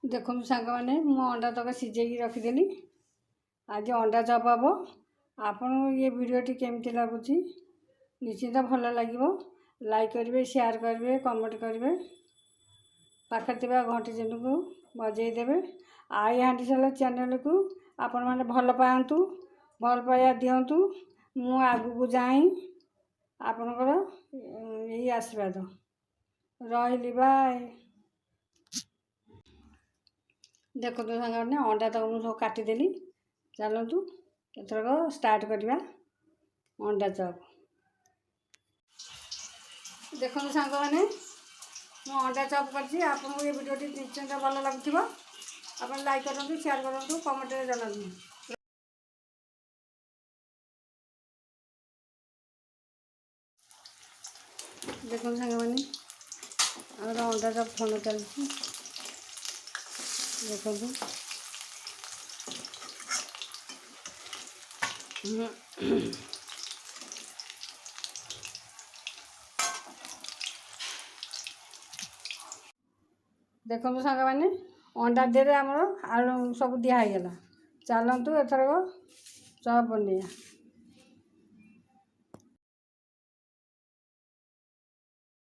देखो सांग मैंने मु अंडा तक सिझेकी रखिदेली। आज अंडा चप हम। आपन ये वीडियोटी केमती लगुच निश्चिंत भल लगे। लाइक करेंगे, शेयर करेंगे, कमेंट करेंगे, पाखे थी घंटी चिन्ह को बजेदेवे। आई हांडीशाल चैनल को आपण मैंने भल पातु, भल पाया दिंतु। मु आगू जाए आपणकर यही आशीर्वाद रही। बाय। देखो तो सांगे अंडा तक मुझे सब काटिदेली। चलतु एथरक स्टार्ट करवा अंडा चप। देखो तो सांग मैंने मु अंडा चप कर। आपको ये वीडियो निश्चिंत भल लगुव। आप लाइक करूँ, शेयर करूँ, कमेंट जनातु। देखो सांग मैंने अंडा चप छन चलती। देखो देखो सांग मैंने अंडा देर आम आलू सब दिहगला। चलतु एथरक चप बनिया।